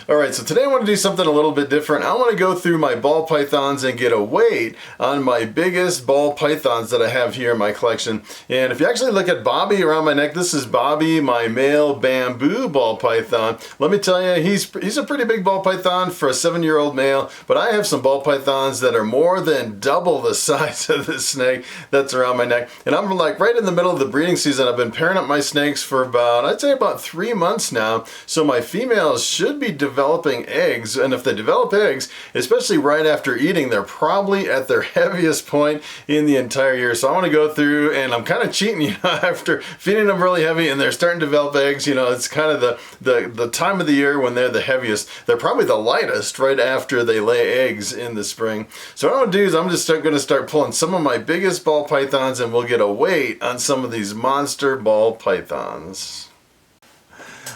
Alright, so today I want to do something a little bit different. I want to go through my ball pythons and get a weight on my biggest ball pythons that I have here in my collection. And if you actually look at Bobby around my neck, this is Bobby, my male bamboo ball python. Let me tell you, he's a pretty big ball python for a 7-year-old male, but I have some ball pythons that are more than double the size of this snake that's around my neck. And I'm like right in the middle of the breeding season. I've been pairing up my snakes for I'd say about 3 months now. So my females should be developing eggs, and if they develop eggs, especially right after eating, they're probably at their heaviest point in the entire year. So I want to go through, and I'm kind of cheating, after feeding them really heavy and they're starting to develop eggs. It's kind of the time of the year when they're the heaviest. They're probably the lightest right after they lay eggs in the spring. So what I'm going to do is I'm just going to start pulling some of my biggest ball pythons, and we'll get a weight on some of these monster ball pythons.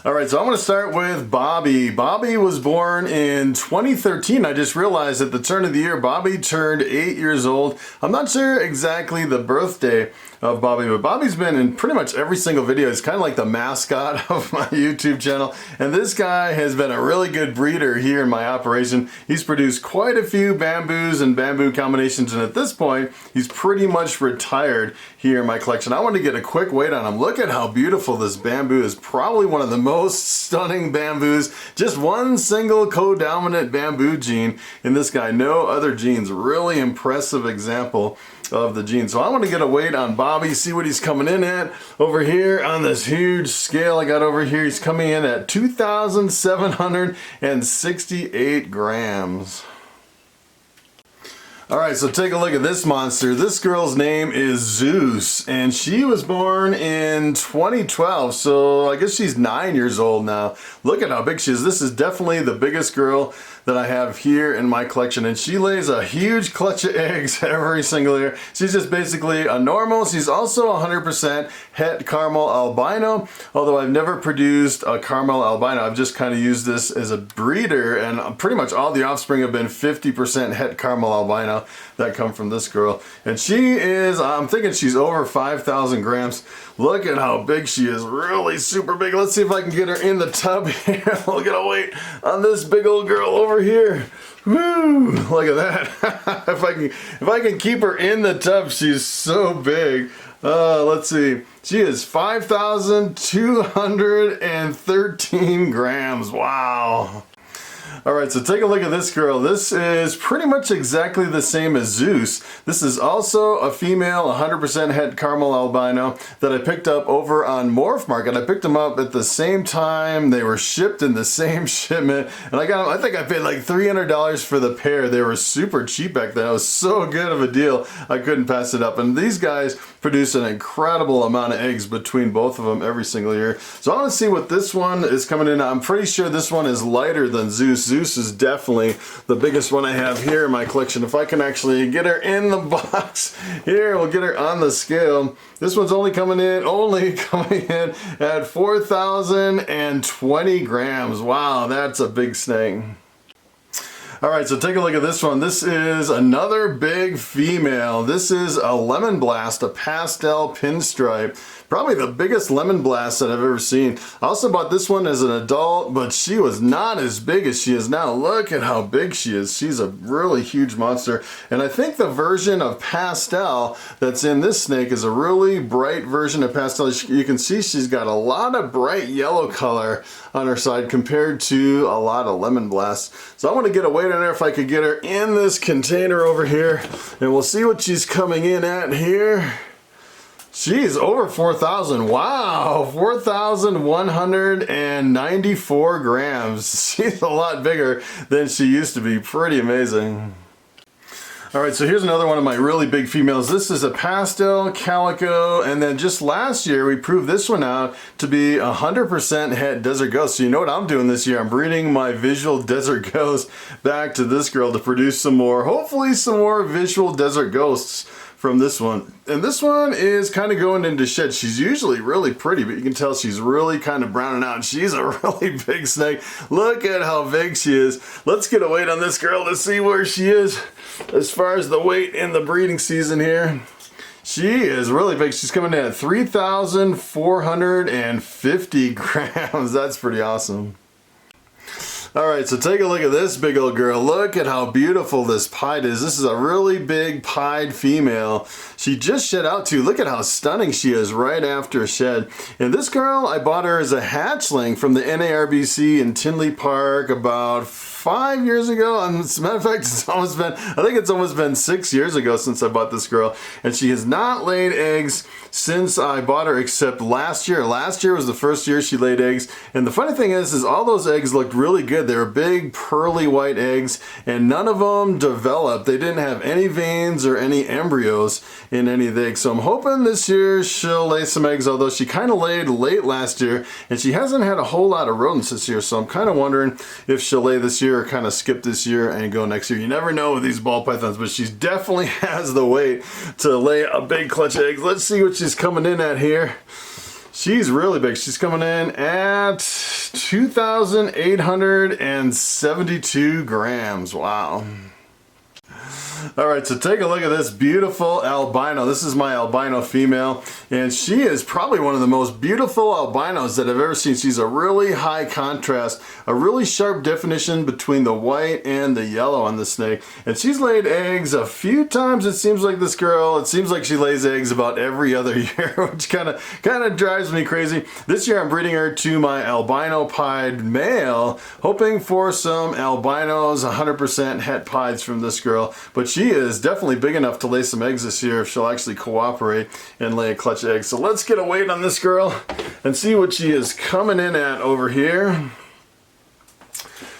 Alright, so I'm going to start with Bobby. Bobby was born in 2013. I just realized at the turn of the year, Bobby turned 8 years old. I'm not sure exactly the birthday of Bobby, but Bobby's been in pretty much every single video. He's kind of like the mascot of my YouTube channel. And this guy has been a really good breeder here in my operation. He's produced quite a few bamboos and bamboo combinations, and at this point, he's pretty much retired here in my collection. I want to get a quick weight on him. Look at how beautiful this bamboo is. Probably one of the most stunning bamboos. Just one single co-dominant bamboo gene in this guy. No other genes. Really impressive example of the gene. So I want to get a weight on Bobby, see what he's coming in at over here on this huge scale I got over here. He's coming in at 2,768 grams. Alright, so take a look at this monster. This girl's name is Zeus, and she was born in 2012, so I guess she's 9 years old now. Look at how big she is. This is definitely the biggest girl that I have here in my collection, and she lays a huge clutch of eggs every single year. She's just basically a normal. She's also 100% het caramel albino, although I've never produced a caramel albino. I've just kind of used this as a breeder, and pretty much all the offspring have been 50% het caramel albino that come from this girl. And she is, I'm thinking she's over 5,000 grams. Look at how big she is. Really super big. Let's see if I can get her in the tub here. We'll get a weight on this big old girl over here. Woo! Look at that. if I can keep her in the tub, she's so big. Let's see. She is 5,213 grams. Wow. Alright, so take a look at this girl. This is pretty much exactly the same as Zeus. This is also a female 100% het caramel albino that I picked up over on Morphmarket. I picked them up at the same time. They were shipped in the same shipment, and I got them, I think I paid like $300 for the pair. They were super cheap back then. It was so good of a deal, I couldn't pass it up. And these guys produce an incredible amount of eggs between both of them every single year. So I want to see what this one is coming in. I'm pretty sure this one is lighter than Zeus. Zeus is definitely the biggest one I have here in my collection. If I can actually get her in the box here, we'll get her on the scale. This one's only coming in at 4,020 grams. Wow, that's a big snake. Alright, so take a look at this one. This is another big female. This is a Lemon Blast, a pastel pinstripe. Probably the biggest Lemon Blast that I've ever seen. I also bought this one as an adult, but she was not as big as she is now. Look at how big she is. She's a really huge monster. And I think the version of pastel that's in this snake is a really bright version of pastel. You can see she's got a lot of bright yellow color on her side compared to a lot of Lemon Blasts. So I want to get a weight on her if I could get her in this container over here. And we'll see what she's coming in at here. She's over 4,000. Wow, 4,194 grams. She's a lot bigger than she used to be. Pretty amazing. Alright, so here's another one of my really big females. This is a pastel calico, and then just last year we proved this one out to be 100% het desert ghost. So you know what I'm doing this year? I'm breeding my visual desert ghost back to this girl to produce some more, hopefully some more visual desert ghosts from this one. And this one is kind of going into shed. She's usually really pretty, but you can tell she's really kind of browning out. She's a really big snake. Look at how big she is. Let's get a weight on this girl to see where she is as far as the weight in the breeding season here. She is really big. She's coming in at 3,450 grams. That's pretty awesome. All right, so take a look at this big old girl. Look at how beautiful this pied is. This is a really big pied female. She just shed out too. Look at how stunning she is right after a shed. And this girl, I bought her as a hatchling from the NARBC in Tinley Park about 5 years ago. And as a matter of fact, I think it's almost been 6 years ago since I bought this girl. And she has not laid eggs since I bought her except last year. Last year was the first year she laid eggs. And the funny thing is all those eggs looked really good. They were big, pearly white eggs, and none of them developed. They didn't have any veins or any embryos in any of the eggs. So I'm hoping this year she'll lay some eggs, although she kind of laid late last year, and she hasn't had a whole lot of rodents this year. So I'm kind of wondering if she'll lay this year or kind of skip this year and go next year. You never know with these ball pythons, but she definitely has the weight to lay a big clutch of eggs. Let's see what she's coming in at here. She's really big. She's coming in at 2,872 grams. Wow. All right, so take a look at this beautiful albino. This is my albino female, and she is probably one of the most beautiful albinos that I've ever seen. She's a really high contrast, a really sharp definition between the white and the yellow on the snake. And she's laid eggs a few times, it seems like this girl. It seems like she lays eggs about every other year, which kind of drives me crazy. This year I'm breeding her to my albino pied male, hoping for some albinos, 100% het pieds from this girl. But she is definitely big enough to lay some eggs this year if she'll actually cooperate and lay a clutch of eggs. So let's get a weight on this girl and see what she is coming in at over here.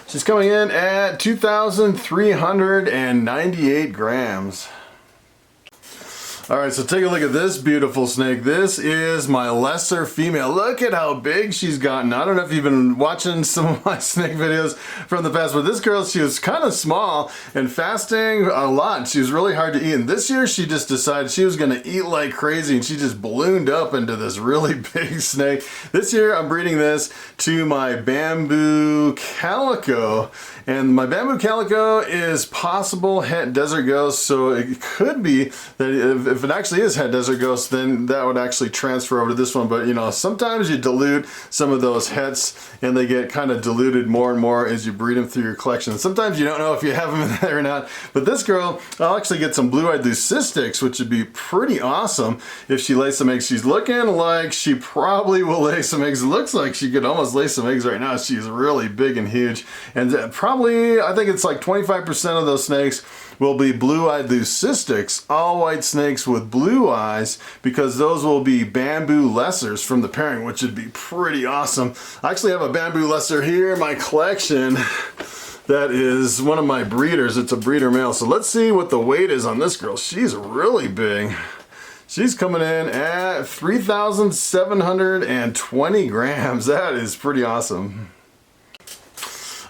She's coming in at 2,398 grams. All right, so take a look at this beautiful snake. This is my lesser female. Look at how big she's gotten. I don't know if you've been watching some of my snake videos from the past, but this girl, she was kind of small and fasting a lot. She was really hard to eat. And this year she just decided she was gonna eat like crazy, and she just ballooned up into this really big snake. This year I'm breeding this to my bamboo calico. And my bamboo calico is possible het desert ghost, so it could be that if it actually is het desert ghost, then that would actually transfer over to this one. But you know, sometimes you dilute some of those hets and they get kind of diluted more and more as you breed them through your collection. Sometimes you don't know if you have them in there or not. But this girl, I'll actually get some blue-eyed leucistics, which would be pretty awesome if she lays some eggs. She's looking like she probably will lay some eggs. It looks like she could almost lay some eggs right now. She's really big and huge. And probably, I think it's like 25% of those snakes will be blue-eyed leucistics, all white snakes with blue eyes, because those will be bamboo lessers from the pairing, which would be pretty awesome. I actually have a bamboo lesser here in my collection that is one of my breeders. It's a breeder male. So let's see what the weight is on this girl. She's really big. She's coming in at 3,720 grams. That is pretty awesome.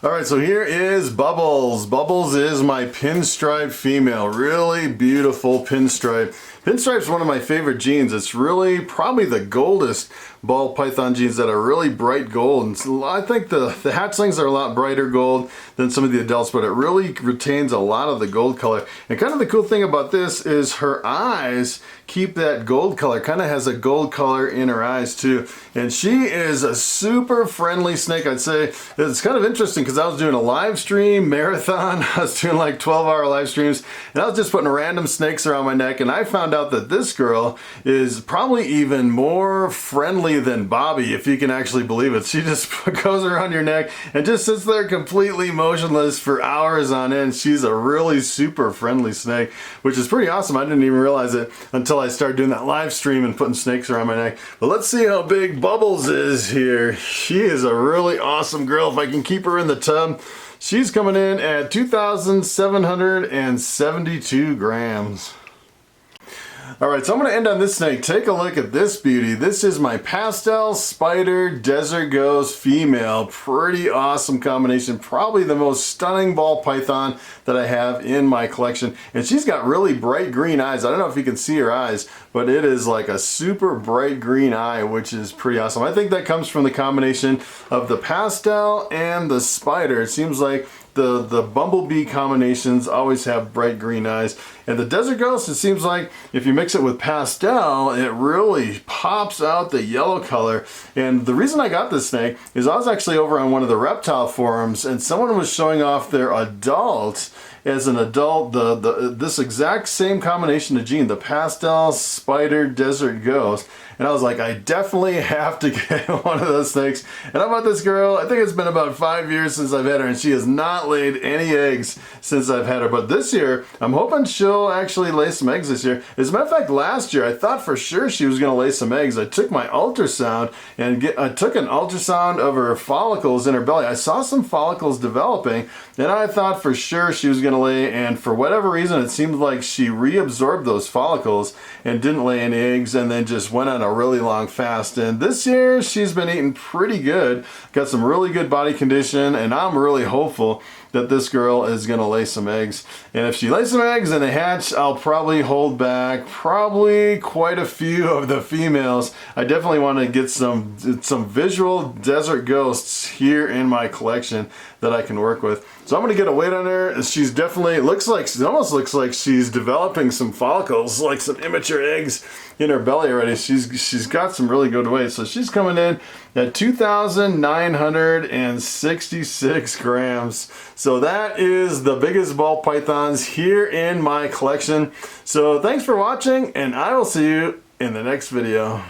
All right, so here is Bubbles. Bubbles is my pinstripe female. Really beautiful pinstripe. Pinstripe's one of my favorite genes. It's really probably the goldest ball python genes that are really bright gold. And so I think the hatchlings are a lot brighter gold than some of the adults, but it really retains a lot of the gold color. And kind of the cool thing about this is her eyes keep that gold color, kind of has a gold color in her eyes too. And she is a super friendly snake, I'd say. It's kind of interesting because I was doing a live stream marathon. I was doing like 12-hour live streams, and I was just putting random snakes around my neck, and I found out that this girl is probably even more friendly than Bobby, if you can actually believe it. She just goes around your neck and just sits there completely motionless for hours on end. She's a really super friendly snake, which is pretty awesome. I didn't even realize it until I started doing that live stream and putting snakes around my neck. But let's see how big Bubbles is here. She is a really awesome girl. If I can keep her in the tub, she's coming in at 2,772 grams. All right, so I'm going to end on this snake. Take a look at this beauty. This is my pastel spider desert ghost female. Pretty awesome combination. Probably the most stunning ball python that I have in my collection. And she's got really bright green eyes. I don't know if you can see her eyes, but it is like a super bright green eye, which is pretty awesome. I think that comes from the combination of the pastel and the spider. It seems like the bumblebee combinations always have bright green eyes, And the Desert Ghost, it seems like if you mix it with pastel, it really pops out the yellow color. And the reason I got this snake is I was actually over on one of the reptile forums, and someone was showing off their adult. As an adult, this exact same combination of gene, the pastel spider desert ghost. And I was like, I definitely have to get one of those snakes. And how about this girl? I think it's been about 5 years since I've had her, and she has not laid any eggs since I've had her. But this year, I'm hoping she'll actually lay some eggs this year. As a matter of fact, last year, I thought for sure she was gonna lay some eggs. I took my ultrasound and I took an ultrasound of her follicles in her belly. I saw some follicles developing, and I thought for sure she was gonna lay, and for whatever reason, it seemed like she reabsorbed those follicles and didn't lay any eggs, and then just went on a really long fast. And this year she's been eating pretty good, got some really good body condition, and I'm really hopeful that this girl is gonna lay some eggs. And if she lays some eggs and they hatch, I'll probably hold back probably quite a few of the females. I definitely want to get some visual desert ghosts here in my collection that I can work with. So I'm gonna get a weight on her. She's definitely, it almost looks like she's developing some follicles, like some immature eggs in her belly already. She's got some really good weight. So she's coming in at 2,966 grams. So that is the biggest ball pythons here in my collection. So thanks for watching, and I will see you in the next video.